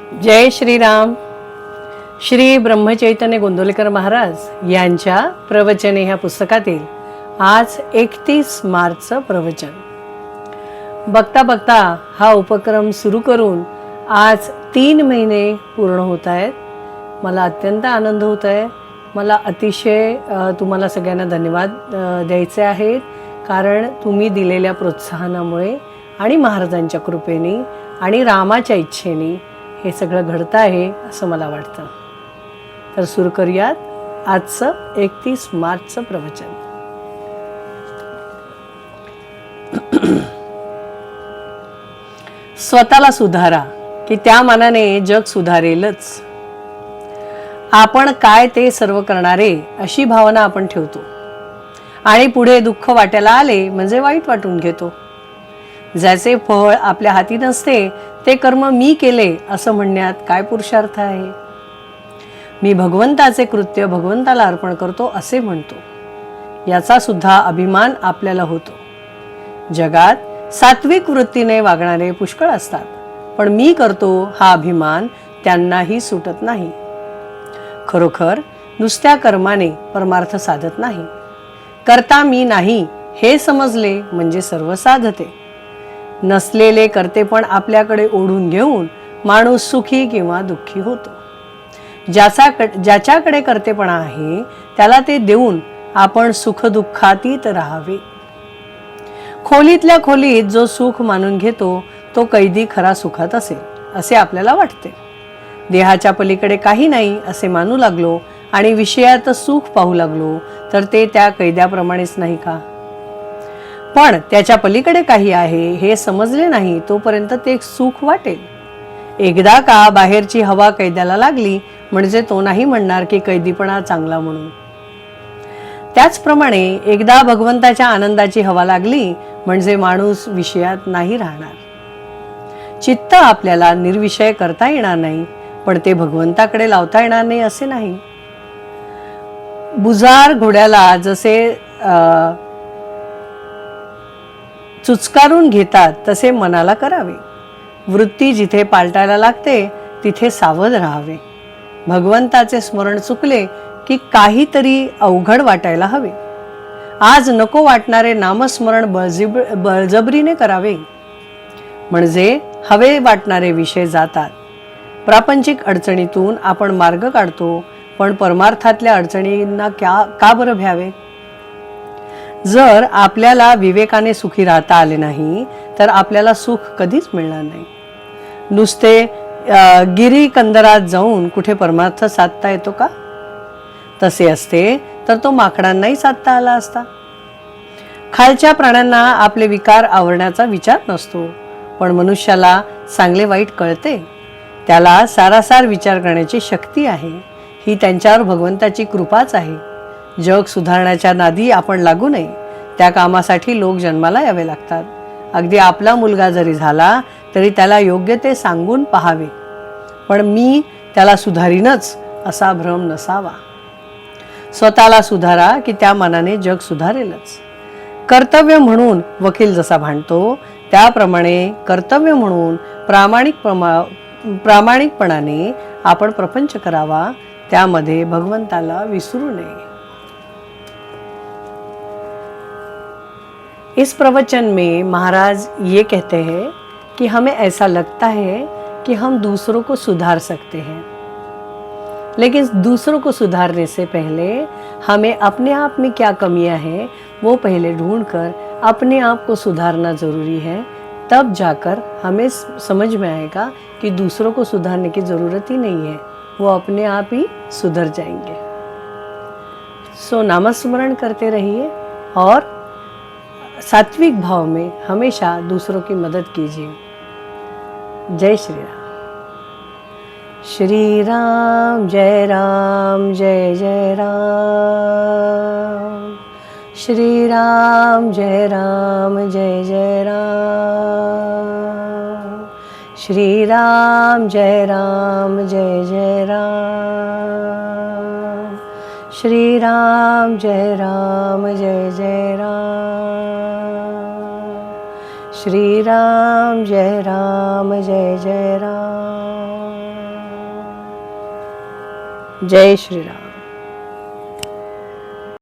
जय श्रीराम. श्री ब्रह्मचैतन्य गोंदवलेकर महाराज यांच्या प्रवचने ह्या पुस्तकातील आज 31 मार्चचं प्रवचन. बघता बघता हा उपक्रम सुरू करून आज 3 महिने पूर्ण होत आहेत. मला अत्यंत आनंद होत आहे. मला अतिशय तुम्हाला सगळ्यांना धन्यवाद द्यायचे आहेत, कारण तुम्ही दिलेल्या प्रोत्साहनामुळे आणि महाराजांच्या कृपेने आणि रामाच्या इच्छेने हे सगळं घडतं आहे असं मला वाटतं. तर सुरू करूयात आजचं 31 मार्चचं प्रवचन. स्वतःला सुधारा की त्या मानाने जग सुधारेलच. आपण काय ते सर्व करणारे अशी भावना आपण ठेवतो आणि पुढे दुःख वाटायला आले म्हणजे वाईट वाटून घेतो. ज्याचे फळ आपल्या हाती नसते ते कर्म मी केले असं म्हणण्यात काय पुरुषार्थ आहे. मी भगवंताचे कृत्य भगवंताला अर्पण करतो असे म्हणतो, याचा सुद्धा अभिमान आपल्याला होतो. जगात सात्विक वृत्तीने वागणारे पुष्कळ असतात, पण मी करतो हा अभिमान त्यांनाही सुटत नाही. खरोखर नुसत्या कर्माने परमार्थ साधत नाही. करता मी नाही हे समजले म्हणजे सर्व साधते. नसलेले करतेपण आपल्याकडे ओढून घेऊन माणूस सुखी किंवा दुःखी होतो. ज्याच्याकडे करतेपणा आहे त्याला ते देऊन आपण सुखदुःखातीत राहावे. खोलीतल्या खोलीत जो सुख मानून घेतो तो कैदी खरा सुखात असेल असे आपल्याला वाटते. देहाच्या पलीकडे काही नाही असे मानू लागलो आणि विषयात सुख पाहू लागलो तर ते त्या कैद्याप्रमाणेच नाही का? पण त्याच्या पलीकडे काही आहे हे समजले नाही तोपर्यंत ते सुख वाटेल. एकदा का बाहेरची हवा कैद्याला लागली म्हणजे तो नाही म्हणणार की कैदीपणा चांगला म्हणून. त्याचप्रमाणे एकदा भगवंताच्या आनंदाची हवा लागली म्हणजे माणूस विषयात नाही राहणार. चित्त आपल्याला निर्विषय करता येणार नाही, पण ते भगवंताकडे लावता येणार नाही असे नाही. बुजार घोड्याला जसे चुचकारून घेतात तसे मनाला करावे. वृत्ती जिथे पालटायला लागते तिथे सावध राहावे. भगवंताचे स्मरण चुकले की काहीतरी अवघड वाटायला हवे. आज नको वाटणारे नामस्मरण बळजबरीने करावे, म्हणजे हवे वाटणारे विषय जातात. प्रापंचिक अडचणीतून आपण मार्ग काढतो, पण परमार्थातल्या अडचणींना का बरं भ्यावे? जर आपल्याला विवेकाने सुखी राहता आले नाही तर आपल्याला सुख कधीच मिळणार नाही. नुसते गिरी कंदरात जाऊन कुठे परमार्थ साधता येतो का? तसे असते तर तो माकडांनाही साधता आला असता. खालच्या प्राण्यांना आपले विकार आवरण्याचा विचार नसतो, पण मनुष्याला चांगले वाईट कळते. त्याला सारासार विचार करण्याची शक्ती आहे. ही त्यांच्यावर भगवंताची कृपाच आहे. जग सुधारण्याच्या नादी आपण लागू नये. त्या कामासाठी लोक जन्माला यावे लागतात. अगदी आपला मुलगा जरी झाला तरी त्याला योग्य ते सांगून पाहावे, पण मी त्याला सुधारीनच असा भ्रम नसावा. स्वतःला सुधारा की त्या मनाने जग सुधारेलच. कर्तव्य म्हणून वकील जसा भांडतो त्याप्रमाणे कर्तव्य म्हणून प्रामाणिकपणाने आपण प्रपंच करावा. त्यामध्ये भगवंताला विसरू नये. इस प्रवचन में महाराज ये कहते हैं कि हमें ऐसा लगता है कि हम दूसरों को सुधार सकते हैं, लेकिन दूसरों को सुधारने से पहले हमें अपने आप में क्या कमियां हैं वो पहले ढूंढकर अपने आप को सुधारना ज़रूरी है. तब जाकर हमें समझ में आएगा कि दूसरों को सुधारने की ज़रूरत ही नहीं है, वो अपने आप ही सुधर जाएंगे. सो नामस्मरण करते रहिए और सात्विक भाव में हमेशा दूसरों की मदद कीजिए. जय श्री राम. श्री राम जय जय राम. श्री राम जय जय राम. श्री राम जय जय राम. श्री राम जय जय राम. श्री राम जय जय राम. जय श्रीराम.